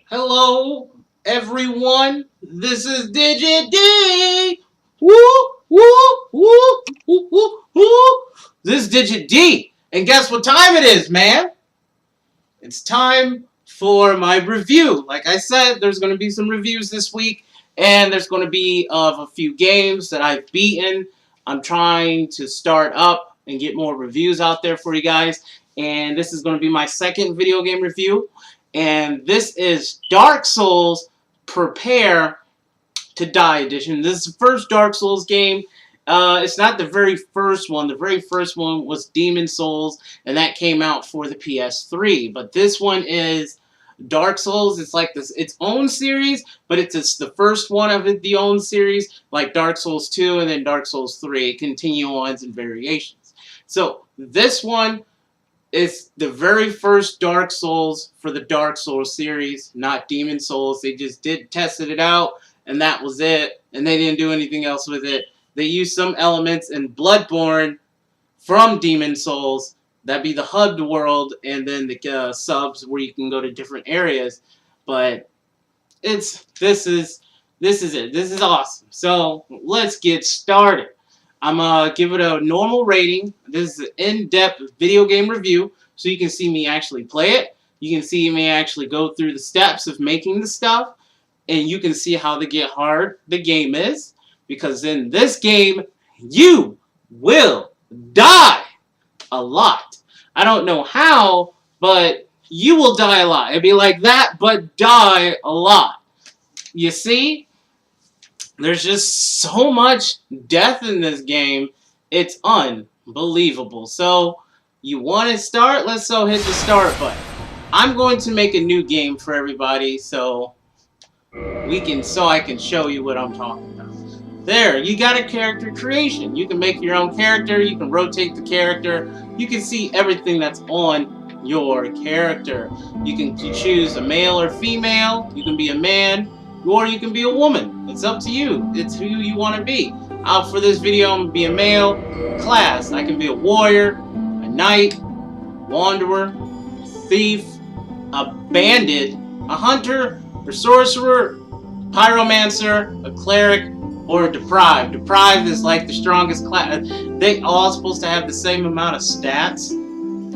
Hello, everyone. This is Digit D. Woo, woo, woo, woo, woo, woo. This is Digit D. And guess what time it is, man? It's time for my review. Like I said, there's going to be some reviews this week, and there's going to be of a few games that I've beaten. I'm trying to start up and get more reviews out there for you guys. And this is going to be my second video game review. And this is Dark Souls Prepare to Die Edition. This is the first Dark Souls game. It's not the very first one. The very first one was Demon Souls, and that came out for the PS3. But this one is Dark Souls. It's like its own series, but it's the first one of the own series, like Dark Souls 2 and then Dark Souls 3. Continue-ons and variations. So this one is the very first Dark Souls for the Dark Souls series, not Demon Souls. They just tested it out, and that was it. And they didn't do anything else with it. They used some elements in Bloodborne from Demon Souls. That'd be the hubbed world, and then the subs where you can go to different areas. But this is it. This is awesome. So let's get started. I'm going to give it a normal rating. This is an in-depth video game review, so you can see me actually play it. You can see me actually go through the steps of making the stuff, and you can see how hard the game is, because in this game, you will die a lot. I don't know how, but you will die a lot. It'd be like that, but die a lot. You see? There's just so much death in this game. It's unbelievable. So, you want to start? Let's hit the start button. I'm going to make a new game for everybody so I can show you what I'm talking about. There, you got a character creation. You can make your own character. You can rotate the character. You can see everything that's on your character. You can choose a male or female. You can be a man. Or you can be a woman. It's up to you. It's who you want to be. For this video, I'm going to be a male class. I can be a warrior, a knight, wanderer, thief, a bandit, a hunter, a sorcerer, pyromancer, a cleric, or a deprived. Deprived is like the strongest class. They all supposed to have the same amount of stats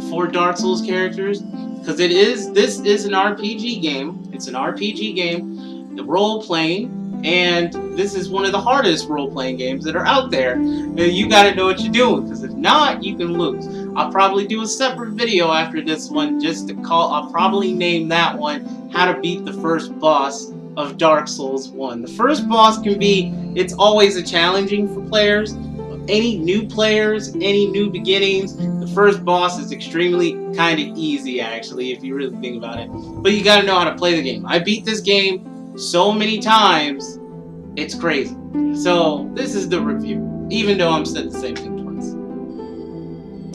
for Dark Souls characters. Because this is an RPG game. It's an RPG game. The role-playing, and this is one of the hardest role-playing games that are out there. And you gotta know what you're doing, because if not, you can lose. I'll probably do a separate video after this one, I'll probably name that one, How to Beat the First Boss of Dark Souls 1. The first boss it's always a challenging for players. Any new players, any new beginnings, the first boss is extremely kind of easy, actually, if you really think about it. But you gotta know how to play the game. I beat this game so many times, it's crazy. So this is the review, even though I'm said the same thing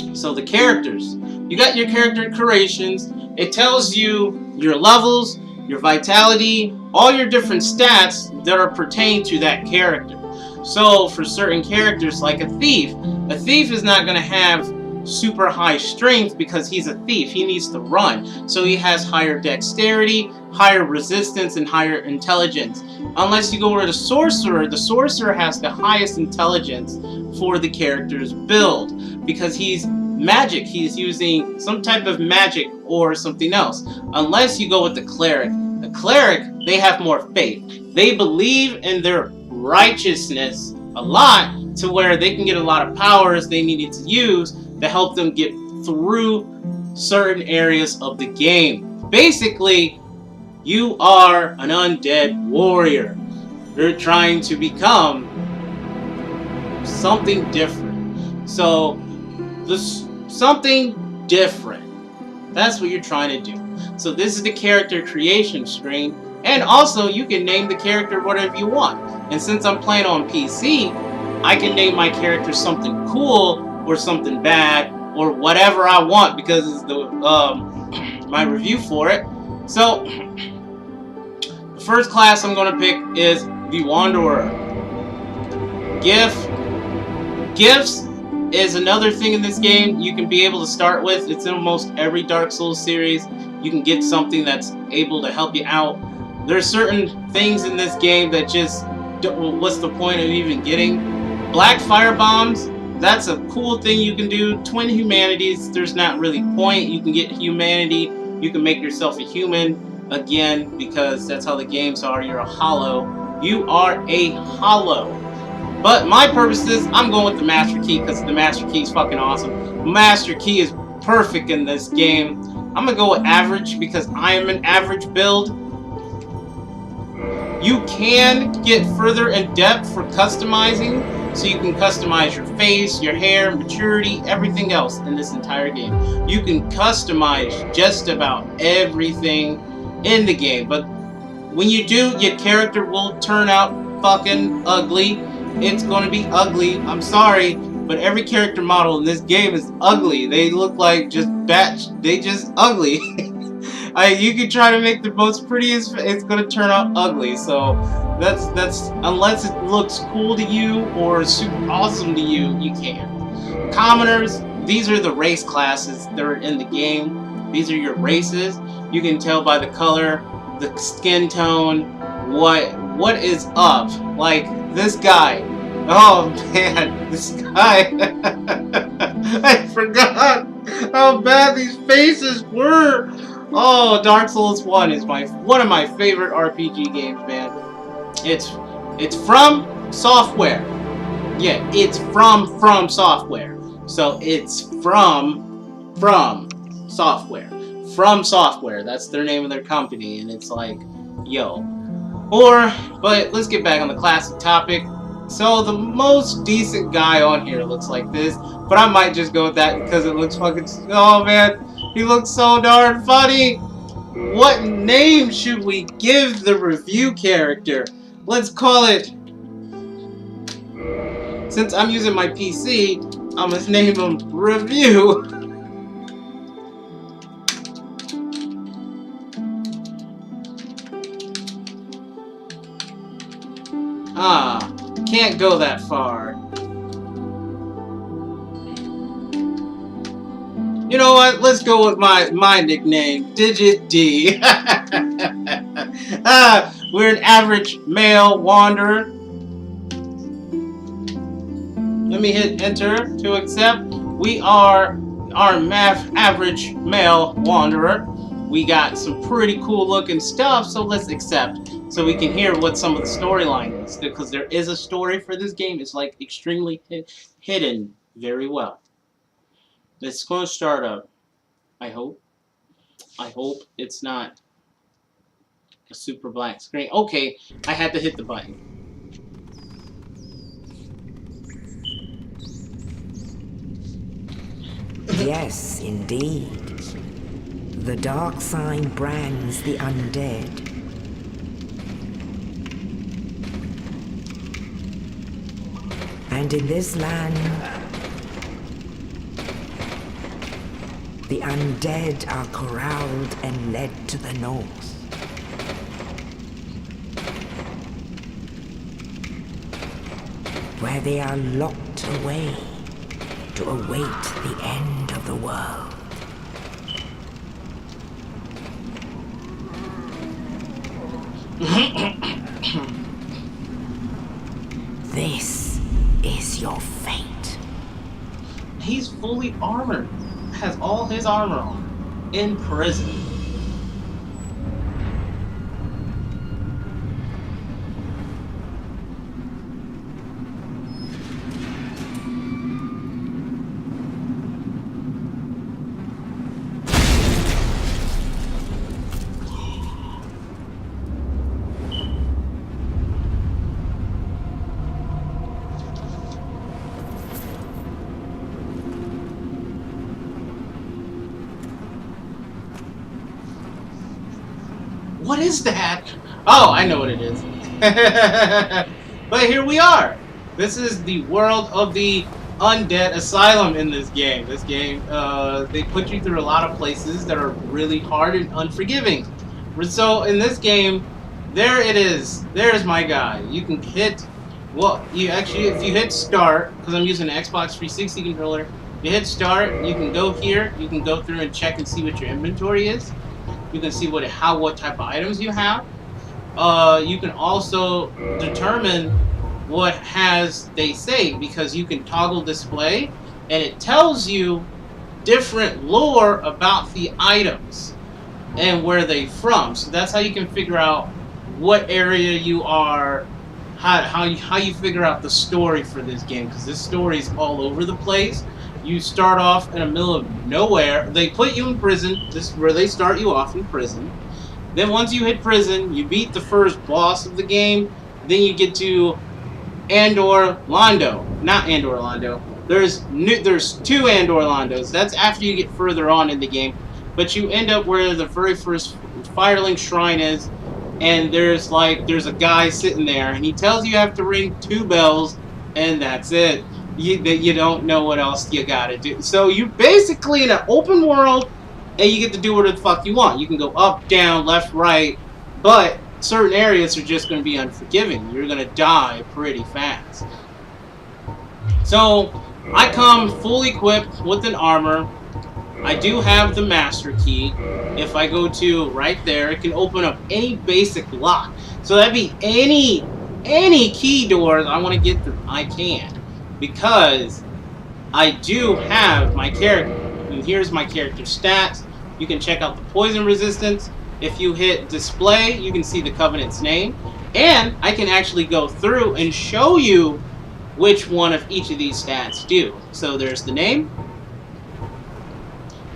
twice. So the characters, you got your character creations. It tells you your levels, your vitality, all your different stats that are pertain to that character. So for certain characters, like a thief is not going to have super high strength because he's a thief. He needs to run. So he has higher dexterity, higher resistance, and higher intelligence. Unless you go over to the sorcerer has the highest intelligence for the character's build because he's magic. He's using some type of magic or something else. Unless you go with the cleric. The cleric, they have more faith. They believe in their righteousness a lot to where they can get a lot of powers they needed to use to help them get through certain areas of the game. Basically, you are an undead warrior. You're trying to become something different. So, something different. That's what you're trying to do. So this is the character creation screen. And also, you can name the character whatever you want. And since I'm playing on PC, I can name my character something cool or something bad or whatever I want because it's my review for it. So the first class I'm going to pick is the Wanderer. Gifts is another thing in this game you can be able to start with. It's in almost every Dark Souls series. You can get something that's able to help you out. There's certain things in this game that just, what's the point of even getting? Black fire bombs, that's a cool thing you can do. Twin humanities, there's not really point. You can get humanity, you can make yourself a human again, because that's how the games are. You're a hollow. You are a hollow. But my purposes, I'm going with the Master Key because the Master Key is fucking awesome. Master Key is perfect in this game. I'm going to go with average because I am an average build. You can get further in depth for customizing, so you can customize your face, your hair, maturity, everything else in this entire game. You can customize just about everything in the game, but when you do, your character will turn out fucking ugly. It's gonna be ugly. I'm sorry, but every character model in this game is ugly. They look like just they just ugly. You can try to make the most prettiest, it's gonna turn out ugly. So that's unless it looks cool to you or super awesome to you, you can't. Commoners, these are the race classes that are in the game. These are your races. You can tell by the color, the skin tone, what is up. Like this guy. Oh man, this guy. I forgot how bad these faces were. Oh, Dark Souls 1 is one of my favorite RPG games, man. It's from software. Yeah, it's from software. So it's from software. From Software, that's their name of their company, and it's like, yo. But let's get back on the classic topic. So the most decent guy on here looks like this, but I might just go with that because it looks fucking, oh man, he looks so darn funny. What name should we give the review character? Let's call it, since I'm using my PC, I'm gonna name him Review. Can't go that far. You know what? Let's go with my nickname, Digit D. We're an average male wanderer. Let me hit enter to accept. We are our average male wanderer. We got some pretty cool looking stuff, so let's accept. So we can hear what some of the storyline is, because there is a story for this game. It's like extremely hidden very well. It's going to start up. I hope it's not a super black screen. Okay, I had to hit the button. Yes, indeed. The dark sign brands the undead. And in this land, the undead are corralled and led to the north. Where they are locked away to await the end of the world. This is your fate. He's fully armored. Has all his armor on. In prison. What is that? Oh, I know what it is. But here we are. This is the world of the undead asylum in this game. This game, they put you through a lot of places that are really hard and unforgiving. So in this game, there it is. There's my guy. You can hit, well, you actually, if you hit start, because I'm using an Xbox 360 controller, you hit start, you can go here, you can go through and check and see what your inventory is. You can see what type of items you have. you can also determine what has they say, because you can toggle display and it tells you different lore about the items and where they from. So that's how you can figure out what area you are, how you figure out the story for this game, because this story is all over the place. You start off in the middle of nowhere. They put you in prison. This is where they start you off, in prison. Then once you hit prison, you beat the first boss of the game. Then you get to Andor Londo. Not Andor Londo. There's two Andor Londos. That's after you get further on in the game. But you end up where the very first Firelink Shrine is, and there's a guy sitting there, and he tells you have to ring 2 bells, and that's it. You don't know what else you gotta do. So you're basically in an open world, and you get to do whatever the fuck you want. You can go up, down, left, right, but certain areas are just going to be unforgiving. You're going to die pretty fast. So I come fully equipped with an armor. I do have the master key. If I go to right there, it can open up any basic lock. So that'd be any key doors I want to get through, I can. Because I do have my character. And here's my character stats. You can check out the poison resistance. If you hit display, you can see the Covenant's name. And I can actually go through and show you which one of each of these stats do. So there's the name.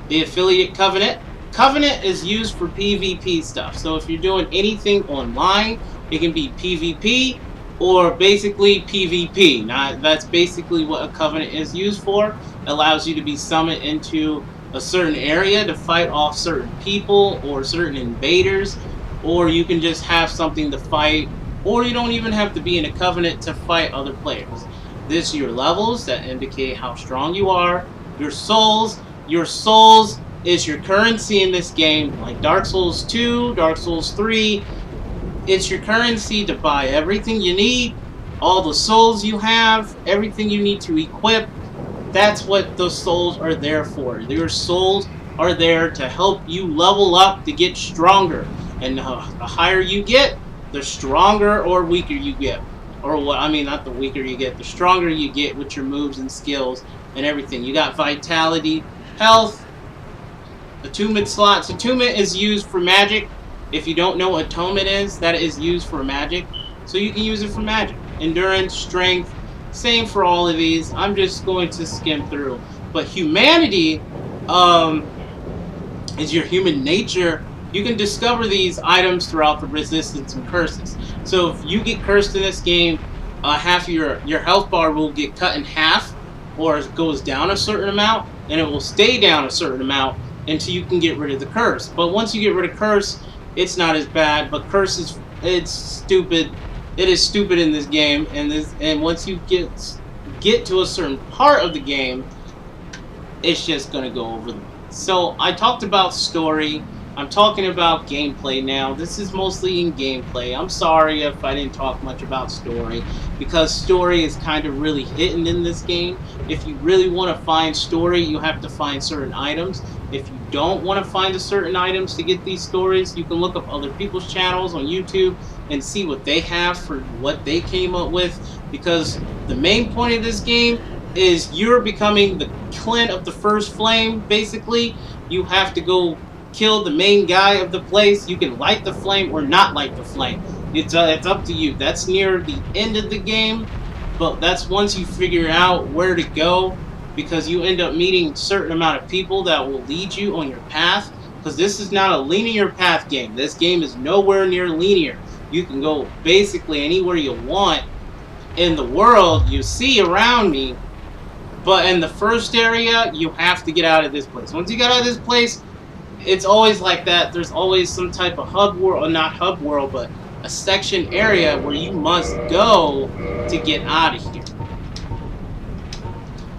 The affiliate Covenant. Covenant is used for PvP stuff. So if you're doing anything online, it can be PvP or basically PvP. Now, that's basically what a Covenant is used for. It allows you to be summoned into a certain area to fight off certain people or certain invaders, or you can just have something to fight, or you don't even have to be in a Covenant to fight other players. This is your levels that indicate how strong you are. Your souls is your currency in this game, like Dark Souls 2, Dark Souls 3. It's your currency to buy everything you need, all the souls you have, everything you need to equip. That's what those souls are there for. Your souls are there to help you level up to get stronger. And the higher you get, the stronger or weaker you get. Or what I mean, not the weaker you get, the stronger you get with your moves and skills and everything. You got vitality, health, attunement slots. Attunement is used for magic. If you don't know what atonement is, that is used for magic. So you can use it for magic. Endurance, strength, same for all of these. I'm just going to skim through. But humanity is your human nature. You can discover these items throughout the resistance and curses. So if you get cursed in this game, half of your health bar will get cut in half, or it goes down a certain amount, and it will stay down a certain amount until you can get rid of the curse. But once you get rid of curse, it's not as bad. But curse it's stupid. It is stupid in this game, and once you get to a certain part of the game, it's just gonna go over the. So I talked about story. I'm talking about gameplay now. This is mostly in gameplay. I'm sorry if I didn't talk much about story, because story is kind of really hidden in this game. If you really want to find story, you have to find certain items. If you don't want to find the certain items to get these stories, you can look up other people's channels on YouTube and see what they have for what they came up with, because the main point of this game is you're becoming the Clint of the First Flame. Basically, you have to go kill the main guy of the place. You can light the flame or not light the flame. It's up to you. That's near the end of the game, but that's once you figure out where to go, because you end up meeting a certain amount of people that will lead you on your path, because this is not a linear path game. This game is nowhere near linear. You can go basically anywhere you want in the world you see around me, but in the first area, you have to get out of this place. Once you get out of this place, it's always like that. There's always some type of hub world, or not hub world, but a section area where you must go to get out of here.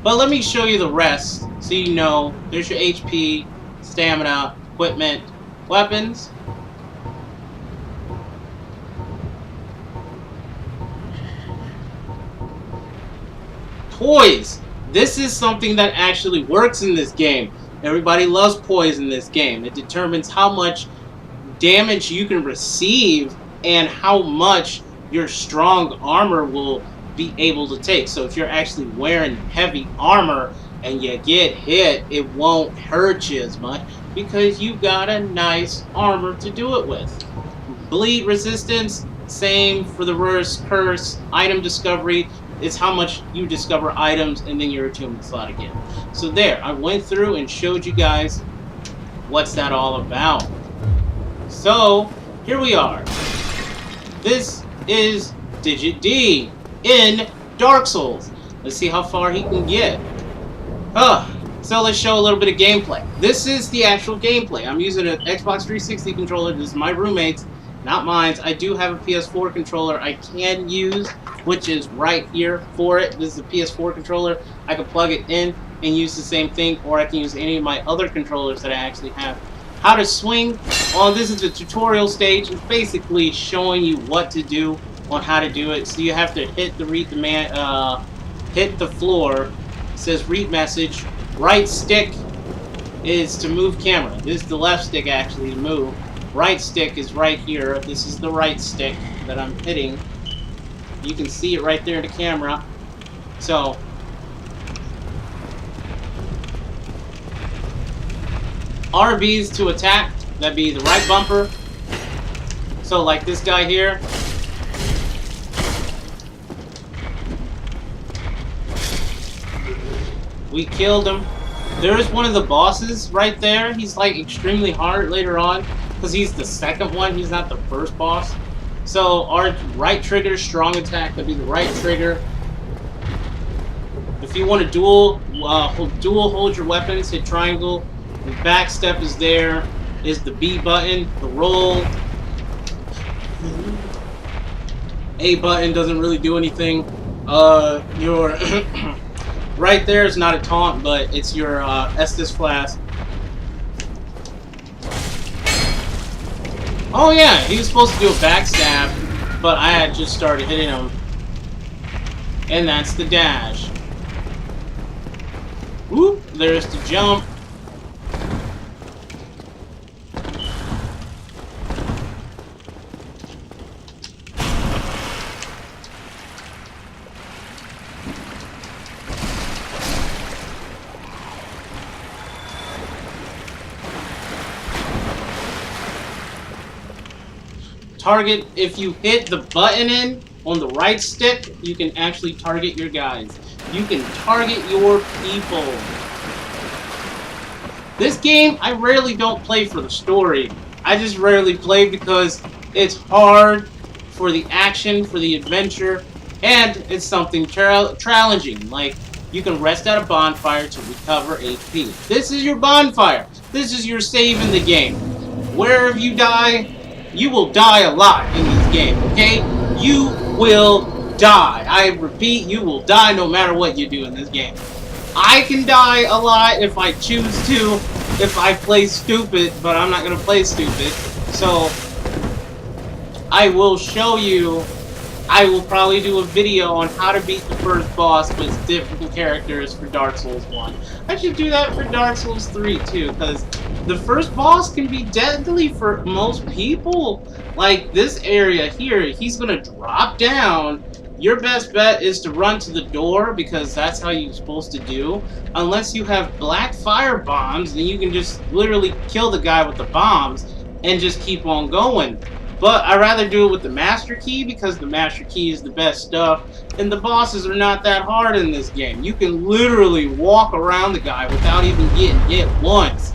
But let me show you the rest so you know. There's your HP, stamina, equipment, weapons. Poise. This is something that actually works in this game. Everybody loves poise in this game. It determines how much damage you can receive and how much your strong armor will be able to take. So if you're actually wearing heavy armor and you get hit, it won't hurt you as much because you got a nice armor to do it with. Bleed resistance, same for the reverse curse. Item discovery is how much you discover items and then your attunement slot again. So there, I went through and showed you guys what's that all about. So, here we are. This is Digit D in Dark Souls. Let's see how far he can get. So let's show a little bit of gameplay. This is the actual gameplay. I'm using an Xbox 360 controller. This is my roommate's, not mine. I do have a PS4 controller I can use, which is right here for it. This is a PS4 controller. I can plug it in and use the same thing, or I can use any of my other controllers that I actually have. How to swing. Well, this is the tutorial stage. It's basically showing you what to do on how to do it. So you have to hit the hit the floor. It says read message. Right stick is to move camera. This is the left stick actually to move. Right stick is right here. This is the right stick that I'm hitting. You can see it right there in the camera. So RB's to attack. That'd be the right bumper. So like this guy here. We killed him. There's one of the bosses right there. He's like extremely hard later on because he's the second one. He's not the first boss. So our right trigger, strong attack, that'd be the right trigger. If you want to dual hold your weapons, hit triangle. The back step is there. Is the B button. The roll. A button doesn't really do anything. Your right there is not a taunt, but it's your Estus Flask. Oh yeah, he was supposed to do a backstab, but I had just started hitting him. And that's the dash. Whoop, there's the jump. Target, if you hit the button in on the right stick, you can actually target your guys. You can target your people. This game, I rarely don't play for the story. I just rarely play because it's hard for the action, for the adventure, and it's something challenging. Like, you can rest at a bonfire to recover HP. This is your bonfire. This is your save in the game. Wherever you die, you will die a lot in this game, okay? You will die. I repeat, you will die no matter what you do in this game. I can die a lot if I choose to, if I play stupid, but I'm not going to play stupid. So, I will show you, I will probably do a video on how to beat the first boss with different characters for Dark Souls 1. I should do that for Dark Souls 3 too, because the first boss can be deadly for most people. Like this area here, he's going to drop down. Your best bet is to run to the door because that's how you're supposed to do. Unless you have black fire bombs, then you can just literally kill the guy with the bombs and just keep on going. But I'd rather do it with the Master Key because the Master Key is the best stuff. And the bosses are not that hard in this game. You can literally walk around the guy without even getting hit once.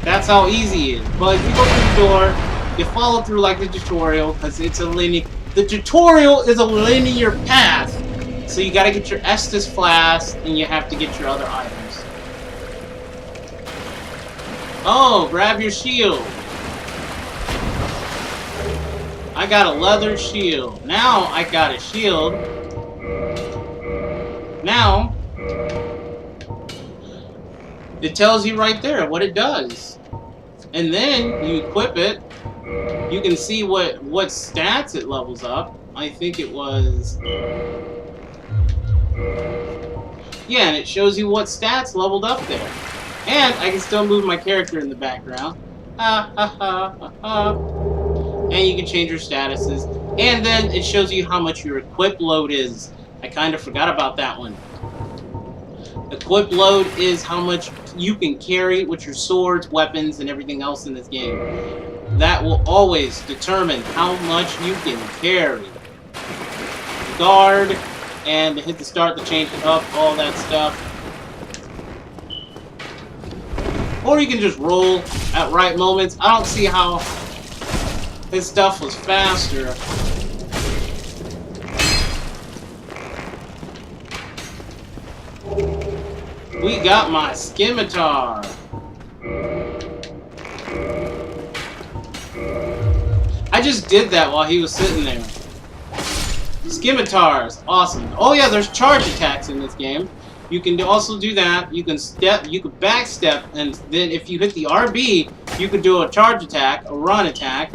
That's how easy it is. But if you go through the door, you follow through like the tutorial because it's a linear... The tutorial is a linear path. So you gotta get your Estus Flask and you have to get your other items. Oh, grab your shield. I got a leather shield. Now I got a shield. Now it tells you right there what it does. And then you equip it. You can see what stats it levels up. I think it was... Yeah, and it shows you what stats leveled up there. And I can still move my character in the background. And and you can change your statuses. And then it shows you how much your equip load is. I kind of forgot about that one. Equip load is how much you can carry with your swords, weapons, and everything else in this game. That will always determine how much you can carry. Guard, and hit the start to change it up, all that stuff. Or you can just roll at right moments. I don't see how his stuff was faster. We got my scimitar. I just did that while he was sitting there. Scimitars, awesome. Oh yeah, there's charge attacks in this game. You can also do that. You can step, you can backstep, and then if you hit the RB, you could do a charge attack, a run attack.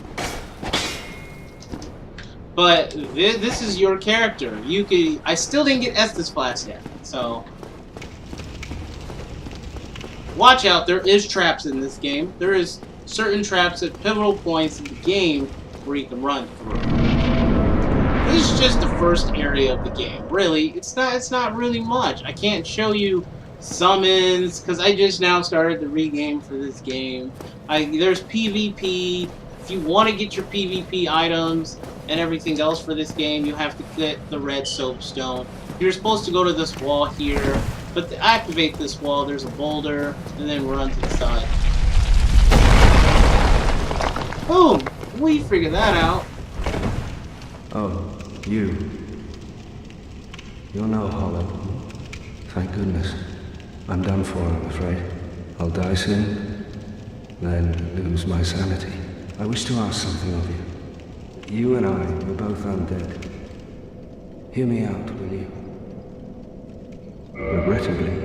But this is your character. You could. I still didn't get Estus Flash yet, so watch out. There is traps in this game. There is certain traps at pivotal points in the game where you can run through. This is just the first area of the game. Really, it's not really much. I can't show you summons because I just now started the regame for this game. There's PvP. If you want to get your PvP items and everything else for this game, you have to get the red soapstone. You're supposed to go to this wall here, but to activate this wall, there's a boulder, and then run to the side. Boom! We figured that out. Oh, you. You're no hollow. Thank goodness. I'm done for, I'm afraid. I'll die soon, then lose my sanity. I wish to ask something of you. You and I are both undead. Hear me out, will you? Regrettably,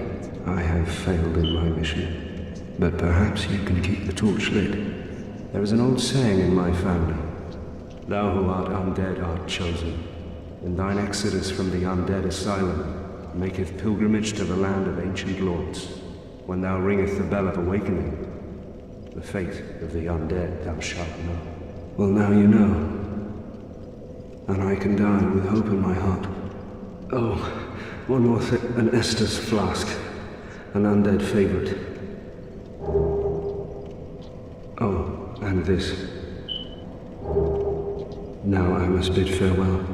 I have failed in my mission, but perhaps you can keep the torch lit. There is an old saying in my family. Thou who art undead art chosen, and thine exodus from the undead asylum maketh pilgrimage to the land of ancient lords. When thou ringeth the bell of awakening, the fate of the undead thou shalt know. Well, now you know, and I can die with hope in my heart. Oh, one more thing, an Estus flask, an undead favorite. Oh, and this. Now I must bid farewell.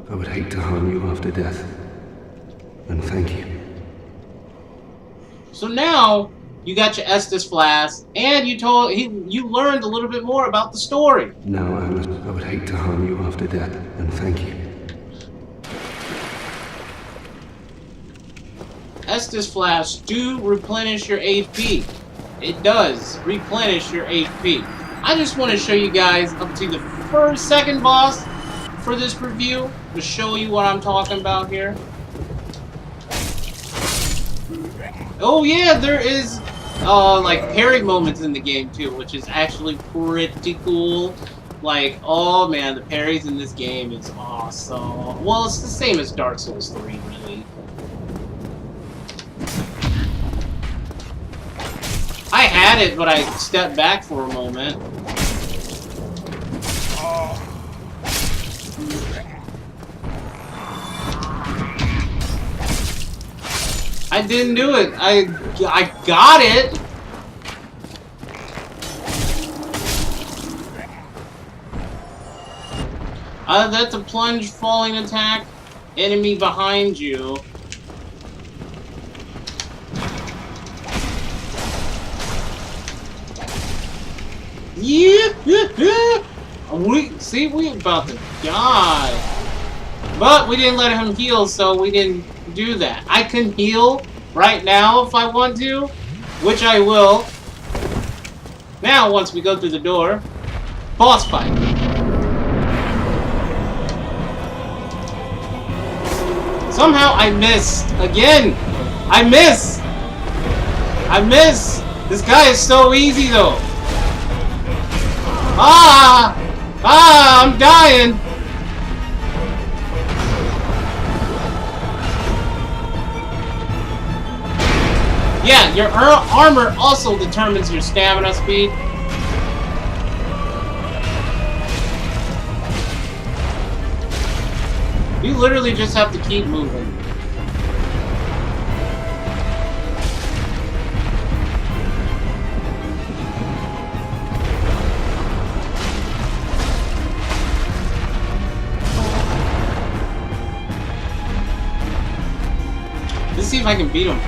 I would hate to harm you after death. And thank you. So now you got your Estus Flask, and you learned a little bit more about the story. Now I would hate to harm you after death. And thank you. Estus Flasks do replenish your HP. It does replenish your HP. I just want to show you guys up to the second boss for this review to show you what I'm talking about here. Oh yeah, there is like parry moments in the game too, which is actually pretty cool. Like, oh man, the parries in this game is awesome. Well, it's the same as Dark Souls 3, really. I had it, but I stepped back for a moment. I didn't do it. I got it. That's a plunge falling attack. Enemy behind you. Yeah. We about to die. But we didn't let him heal, so we didn't do that. I can heal right now if I want to, which I will. Now, once we go through the door, boss fight. Somehow I missed again. I miss. This guy is so easy though. I'm dying. Yeah, your armor also determines your stamina speed. You literally just have to keep moving. Let's see if I can beat him.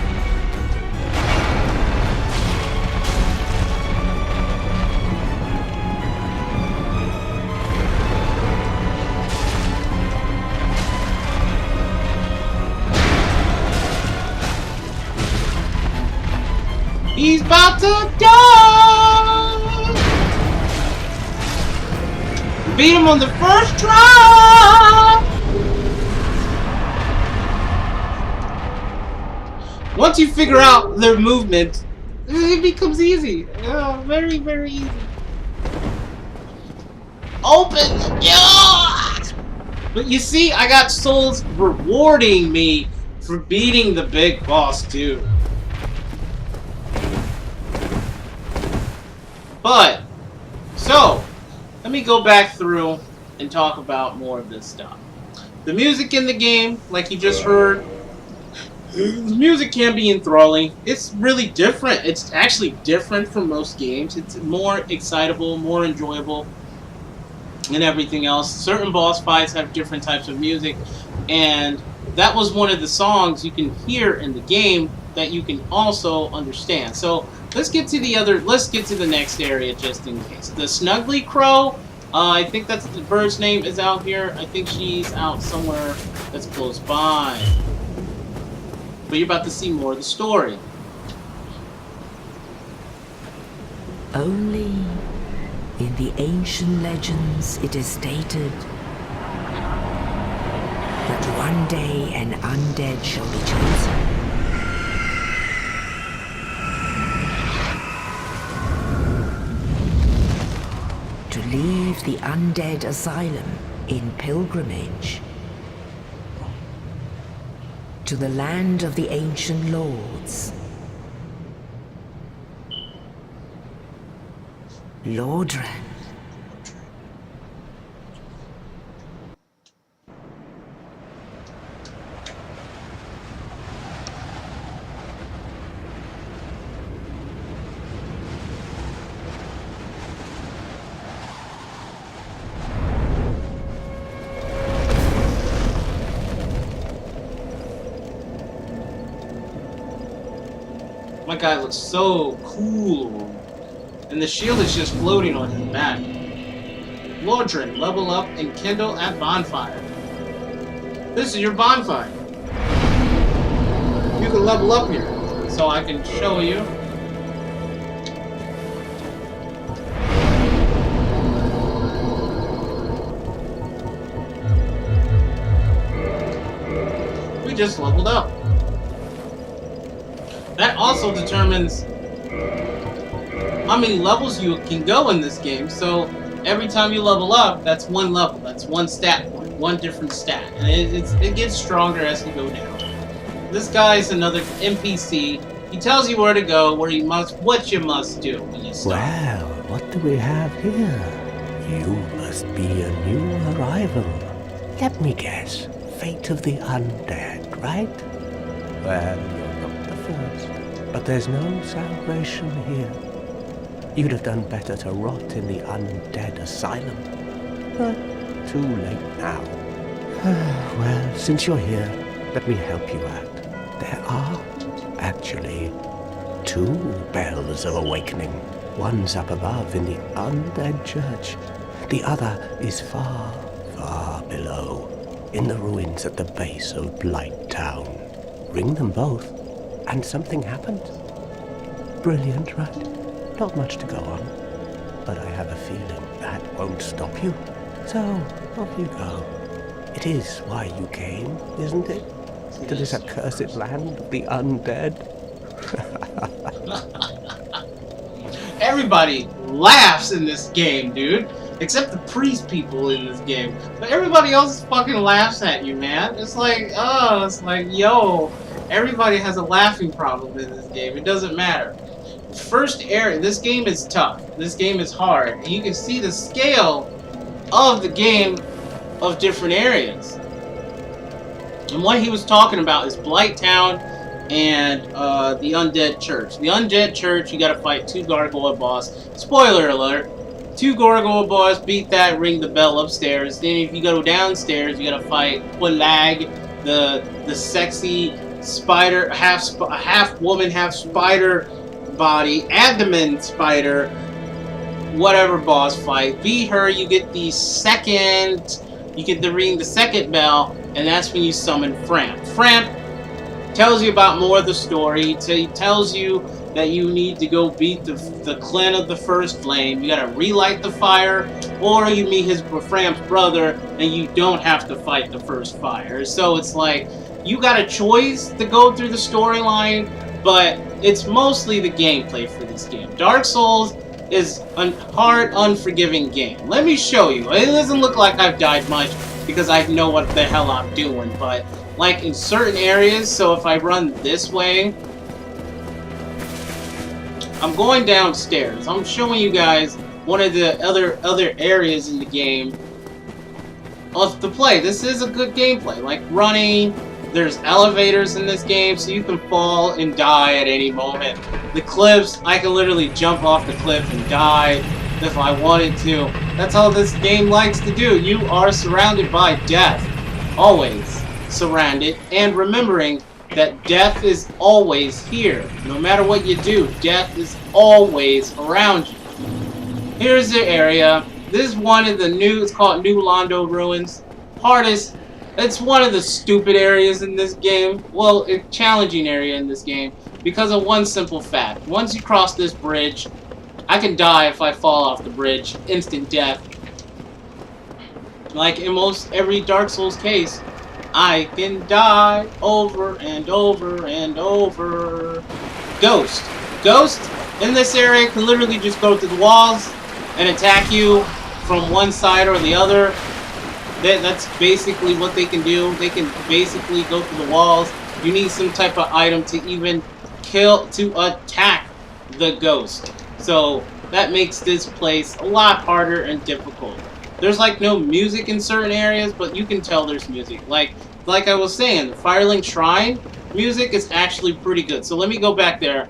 He's about to die! Beat him on the first try! Once you figure out their movement, it becomes easy. Very, very easy. Open! Yeah! But you see, I got souls rewarding me for beating the big boss too. But, so, let me go back through and talk about more of this stuff. The music in the game, like you just heard, the music can be enthralling. It's really different. It's actually different from most games. It's more excitable, more enjoyable, and everything else. Certain boss fights have different types of music, and that was one of the songs you can hear in the game that you can also understand. So let's get to the next area just in case. The Snuggly Crow, I think that's the bird's name, is out here. I think she's out somewhere that's close by. But you're about to see more of the story. Only in the ancient legends it is stated that one day an undead shall be chosen. To leave the undead asylum in pilgrimage to the land of the ancient lords. Lordran. My guy looks so cool. And the shield is just floating on his back. Lordran, level up and kindle at bonfire. This is your bonfire. You can level up here. So I can show you. We just leveled up. That also determines how many levels you can go in this game. So every time you level up, that's one level. That's one stat point, one different stat. And it gets stronger as you go down. This guy is another NPC. He tells you where to go, what you must do when you start. Well, what do we have here? You must be a new arrival. Let me guess. Fate of the undead, right? Well, you're not the first. But there's no salvation here. You'd have done better to rot in the undead asylum. But too late now. Well, since you're here, let me help you out. There are, actually, 2 bells of awakening. One's up above in the undead church. The other is far, far below, in the ruins at the base of Blight Town. Ring them both, and something happens. Brilliant, right? Not much to go on, but I have a feeling that won't stop you. So, off you go. It is why you came, isn't it? To this accursed land of the undead? Everybody laughs in this game, dude. Except the priest people in this game. But everybody else fucking laughs at you, man. It's like, yo, everybody has a laughing problem in this game. It doesn't matter. First area, this game is tough. This game is hard. And you can see the scale of the game of different areas. And what he was talking about is Blight Town and the Undead Church. The Undead Church, you gotta fight 2 gargoyle boss. Spoiler alert. 2 gargoyle boss, beat that, ring the bell upstairs. Then if you go downstairs, you gotta fight Qualag, the sexy spider, half woman, half spider body, abdomen spider, whatever boss fight. Beat her, you get the ring the second bell, and that's when you summon Framp. Framp tells you about more of the story. He tells you that you need to go beat the clan of the First Flame. You gotta relight the fire, or you meet Framp's brother, and you don't have to fight the first fire. So it's like, you got a choice to go through the storyline, but it's mostly the gameplay for this game. Dark Souls is a hard, unforgiving game. Let me show you. It doesn't look like I've died much, because I know what the hell I'm doing, but like in certain areas, so if I run this way, I'm going downstairs. I'm showing you guys one of the other areas in the game of the play. This is a good gameplay, like running. There's elevators in this game, so you can fall and die at any moment. The cliffs, I can literally jump off the cliff and die if I wanted to. That's all this game likes to do. You are surrounded by death. Always surrounded. And remembering that death is always here. No matter what you do, death is always around you. Here's the area. This is one of the it's called New Londo Ruins. Hardest. It's one of the stupid areas in this game. Well, a challenging area in this game. Because of one simple fact. Once you cross this bridge, I can die if I fall off the bridge. Instant death. Like in most every Dark Souls case, I can die over and over and over. Ghost. Ghost in this area can literally just go through the walls and attack you from one side or the other. That's basically what they can do. They can basically go through the walls. You need some type of item to even attack the ghost. So that makes this place a lot harder and difficult. There's like no music in certain areas, but you can tell there's music. Like I was saying, the Firelink Shrine music is actually pretty good. So let me go back there.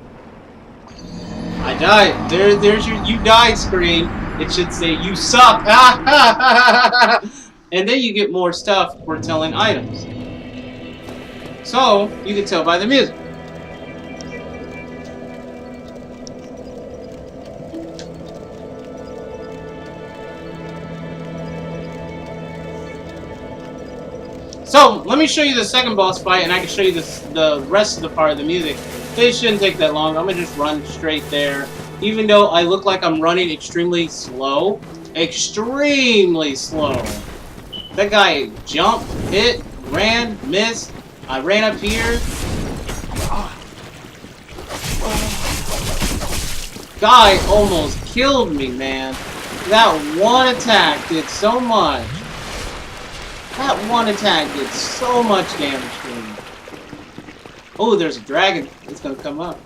I died. There's your you died screen. It should say you suck. And then you get more stuff for telling items. So you can tell by the music. So, let me show you the second boss fight, and I can show you the rest of the part of the music. It shouldn't take that long. I'm going to just run straight there. Even though I look like I'm running extremely slow. Extremely slow. That guy jumped, hit, ran, missed. I ran up here. Guy almost killed me, man. That one attack did so much. That one attack did so much damage to me. Oh, there's a dragon. It's gonna come up.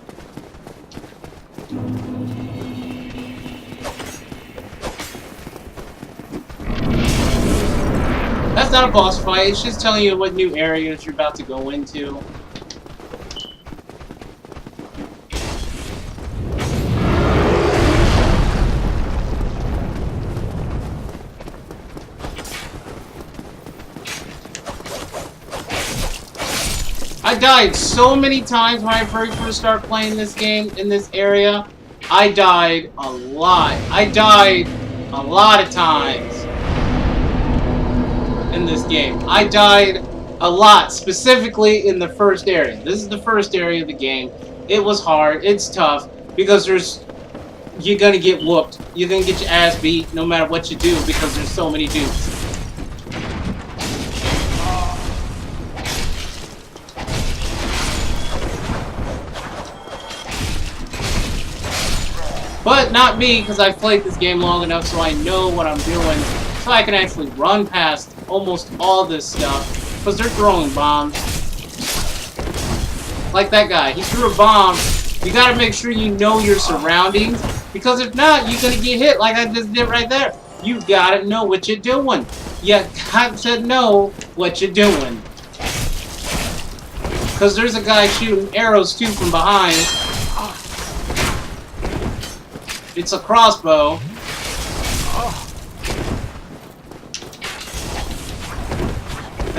That's not a boss fight. It's just telling you what new areas you're about to go into. I died so many times when I first started playing this game in this area. I died a lot. I died a lot of times in this game. I died a lot, specifically in the first area. This is the first area of the game. It was hard. It's tough because you're gonna get whooped. You're gonna get your ass beat no matter what you do because there's so many dudes. But not me, because I've played this game long enough so I know what I'm doing. So I can actually run past almost all this stuff. Because they're throwing bombs. Like that guy. He threw a bomb. You gotta make sure you know your surroundings. Because if not, you're gonna get hit like I just did right there. You gotta know what you're doing. You got to know what you're doing. Because there's a guy shooting arrows too from behind. It's a crossbow.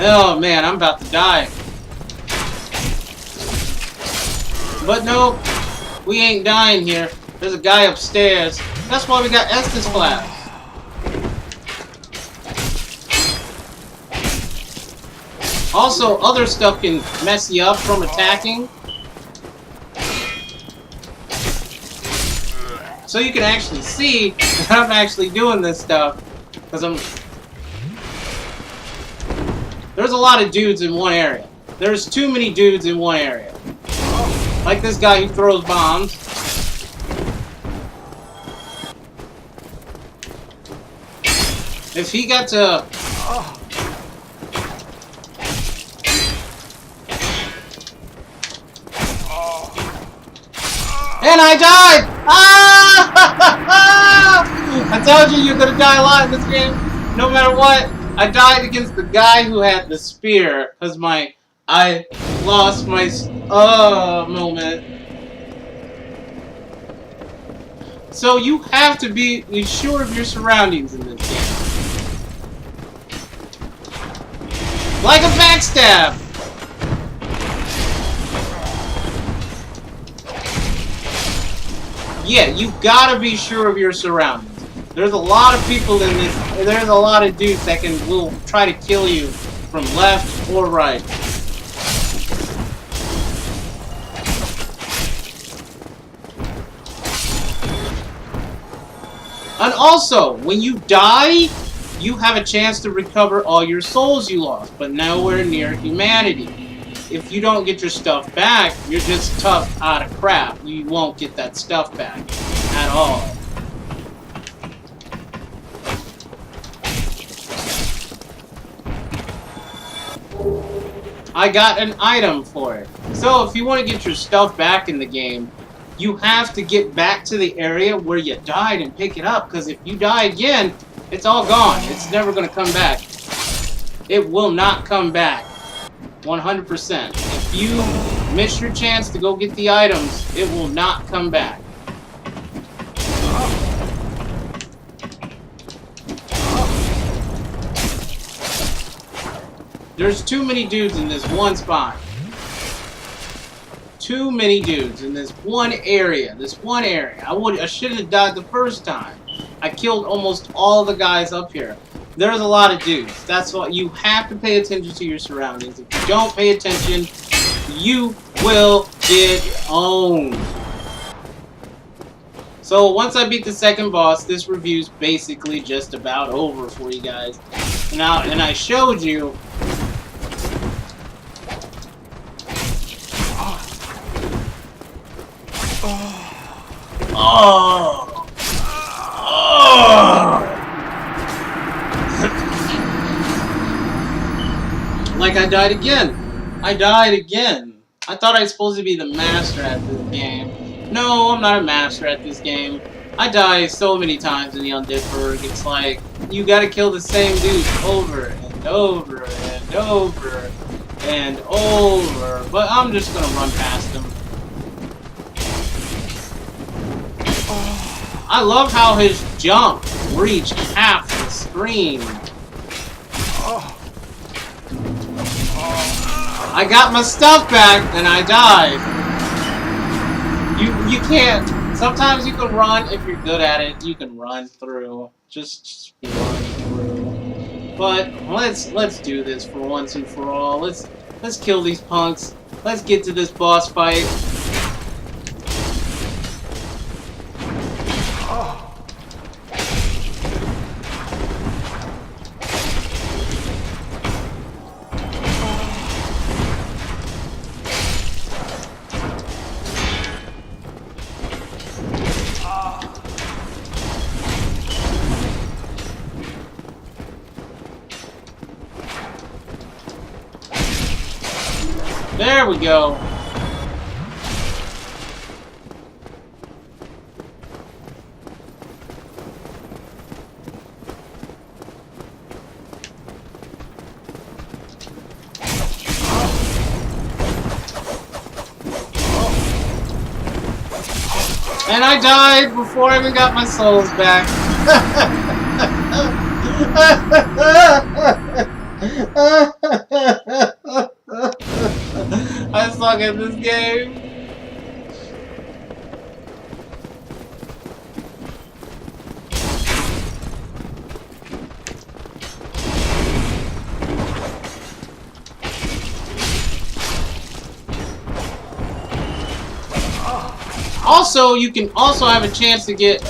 Oh man, I'm about to die. But no, we ain't dying here. There's a guy upstairs. That's why we got Estes flaps. Also, other stuff can mess you up from attacking. So you can actually see that I'm actually doing this stuff. Because there's a lot of dudes in one area. There's too many dudes in one area. Like this guy who throws bombs. If he got to... And I died! Ah! I told you you're gonna die a lot in this game. No matter what, I died against the guy who had the spear. Because I lost my moment. So you have to be sure of your surroundings in this game. Like a backstab! Yeah, you gotta be sure of your surroundings. There's a lot of people in this. There's a lot of dudes that will try to kill you from left or right. And also, when you die, you have a chance to recover all your souls you lost, but nowhere near humanity. If you don't get your stuff back, you're just tough out of crap. You won't get that stuff back at all. I got an item for it. So if you want to get your stuff back in the game, you have to get back to the area where you died and pick it up. Because if you die again, it's all gone. It's never going to come back. It will not come back. 100%. If you miss your chance to go get the items, it will not come back. There's too many dudes in this one spot. Too many dudes in this one area. I should have died the first time. I killed almost all the guys up here. There's a lot of dudes. That's why you have to pay attention to your surroundings. If you don't pay attention, you will get owned. So once I beat the second boss, this review's basically just about over for you guys. Now, and I showed you. Oh. Like I died again. I thought I was supposed to be the master at this game. No, I'm not a master at this game. I die so many times in the Undead Burg. It's like, you gotta kill the same dude over and over and over and over. But I'm just gonna run past him. I love how his jump reached half the screen. I got my stuff back and I died. You can't. Sometimes you can run if you're good at it. You can run through. Just run through. But let's do this for once and for all. Let's kill these punks. Let's get to this boss fight. There we go. And I died before I even got my souls back. I suck at this game. Also, you can also have a chance to get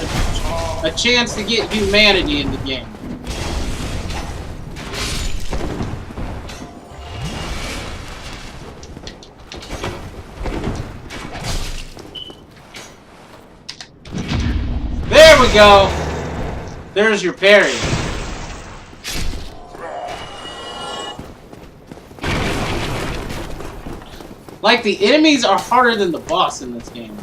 humanity in the game. There we go. There's your parry. Like, the enemies are harder than the boss in this game.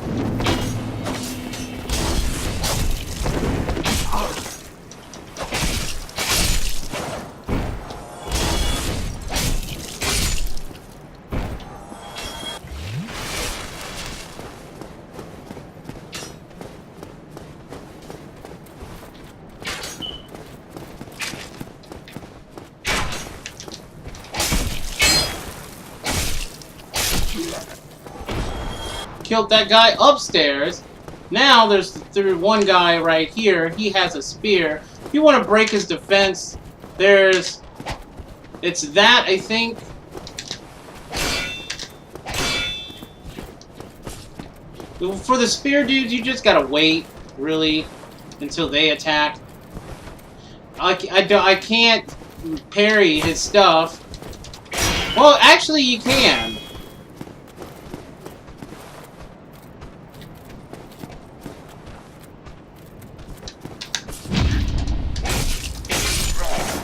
Killed that guy upstairs. Now there's one guy right here. He has a spear. If you want to break his defense, it's that, I think. For the spear dudes, you just gotta wait, really, until they attack. I can't parry his stuff. Well, actually, you can.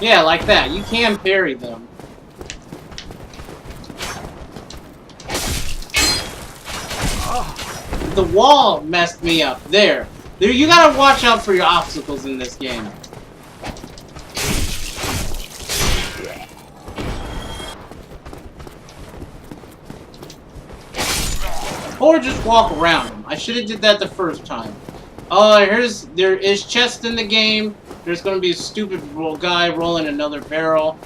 Yeah, like that. You can parry them. The wall messed me up. There, you gotta watch out for your obstacles in this game. Or just walk around them. I should have did that the first time. There is chests in the game. There's gonna be a stupid guy rolling another barrel.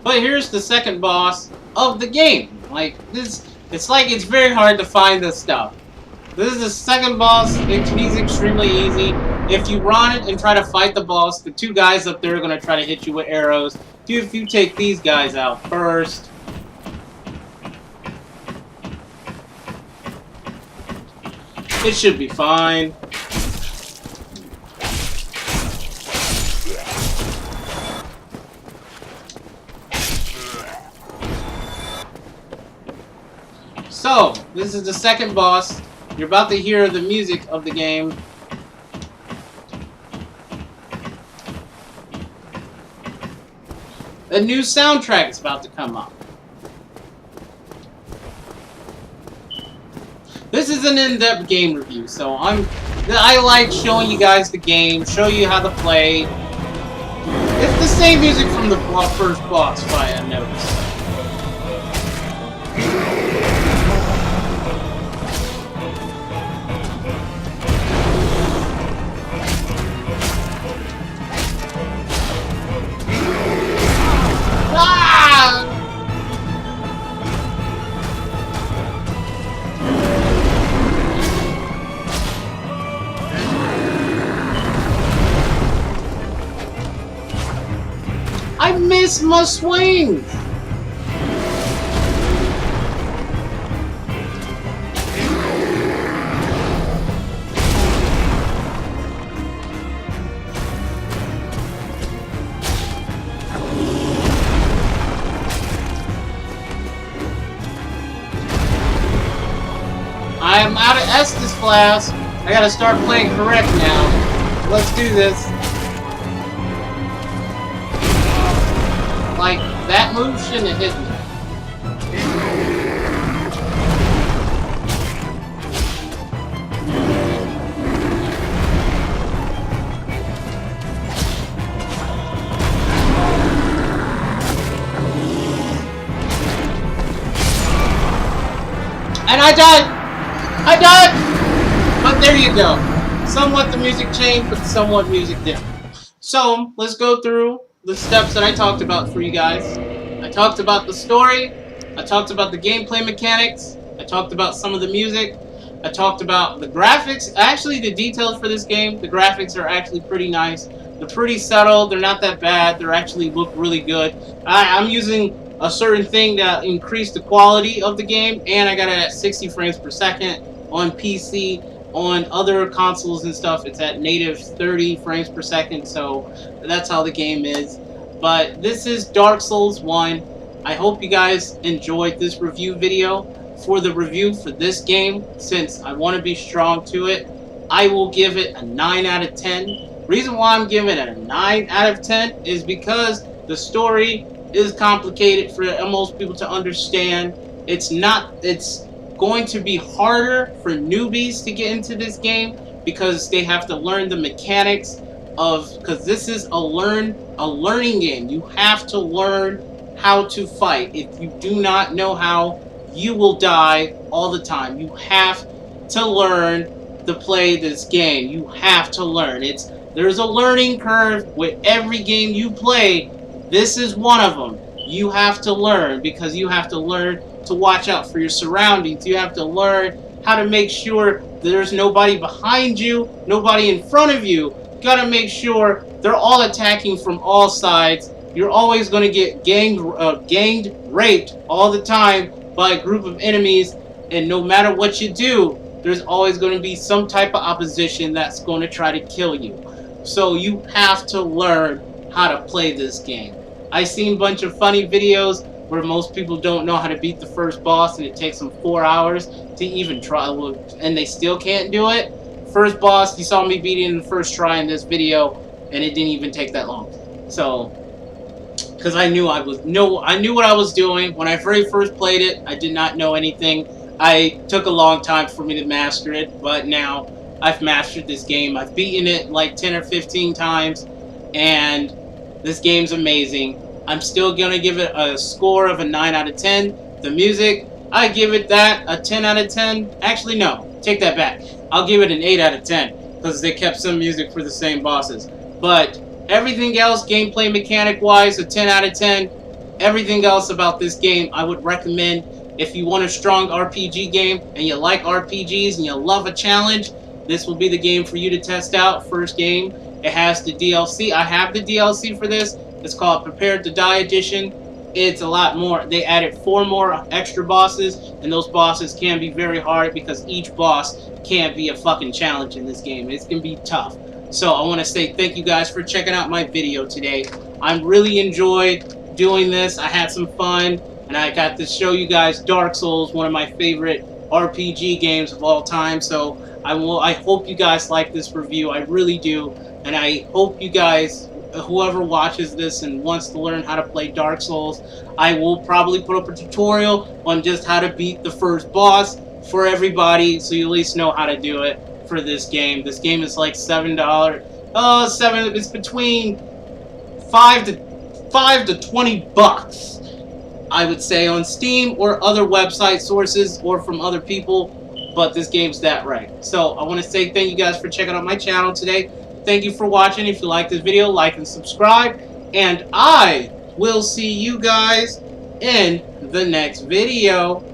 But here's the second boss of the game. Like this, it's very hard to find this stuff. This is the second boss. He's extremely easy. If you run it and try to fight the boss, the two guys up there are going to try to hit you with arrows. If you take these guys out first. It should be fine. So, this is the second boss. You're about to hear the music of the game. A new soundtrack is about to come up. This is an in-depth game review, so I like showing you guys the game, show you how to play. It's the same music from the first boss fight, I noticed. I missed my swing! I am out of Estus class. I gotta start playing correct now. Let's do this. Like, that move shouldn't have hit me. And I died! I died! But there you go. Somewhat the music changed, but somewhat music didn't. So, let's go through the steps that I talked about for you guys. I talked about the story. I talked about the gameplay mechanics. I talked about some of the music. I talked about the graphics. Actually, the details for this game, the graphics are actually pretty nice. They're pretty subtle. They're not that bad. They actually look really good. I'm using a certain thing that increased the quality of the game, and I got it at 60 frames per second on PC. On other consoles and stuff, it's at native 30 frames per second, so that's how the game is. But this is Dark Souls 1. I hope you guys enjoyed this review video. For the review for this game, since I want to be strong to it, I will give it a 9 out of 10. Reason why I'm giving it a 9 out of 10 is because the story is complicated for most people to understand. It's going to be harder for newbies to get into this game because they have to learn the mechanics of, because this is a learning game. You have to learn how to fight. If you do not know how, you will die all the time. You have to learn to play this game. You have to learn. There's a learning curve with every game you play. This is one of them. You have to learn, because you have to learn to watch out for your surroundings. You have to learn how to make sure there's nobody behind you, nobody in front of you. You gotta make sure they're all attacking from all sides. You're always going to get ganged, raped all the time by a group of enemies, and no matter what you do, there's always going to be some type of opposition that's going to try to kill you. So you have to learn how to play this game. I've seen a bunch of funny videos where most people don't know how to beat the first boss, and it takes them 4 hours to even try, and they still can't do it. First boss, you saw me beat it in the first try in this video, and it didn't even take that long. So, because I knew what I was doing. When I very first played it, I did not know anything. It took a long time for me to master it, but now I've mastered this game. I've beaten it like 10 or 15 times, and this game's amazing. I'm still going to give it a score of a 9 out of 10. The music, I give it that, a 10 out of 10. Actually, no, take that back. I'll give it an 8 out of 10, because they kept some music for the same bosses. But everything else, gameplay mechanic-wise, a 10 out of 10. Everything else about this game, I would recommend. If you want a strong RPG game, and you like RPGs, and you love a challenge, this will be the game for you to test out. First game, it has the DLC. I have the DLC for this. It's called Prepared to Die Edition. It's a lot more. They added 4 more extra bosses, and those bosses can be very hard because each boss can be a fucking challenge in this game. It's going to be tough. So I want to say thank you guys for checking out my video today. I really enjoyed doing this. I had some fun, and I got to show you guys Dark Souls, one of my favorite RPG games of all time. So I hope you guys like this review. I really do. And I hope you guys, whoever watches this and wants to learn how to play Dark Souls, I will probably put up a tutorial on just how to beat the first boss for everybody, so you at least know how to do it for this game. This game is like $7. It's between $5 to 20 bucks, I would say, on Steam or other website sources or from other people. But this game's that right. So I want to say thank you guys for checking out my channel today. Thank you for watching. If you like this video, like and subscribe. And I will see you guys in the next video.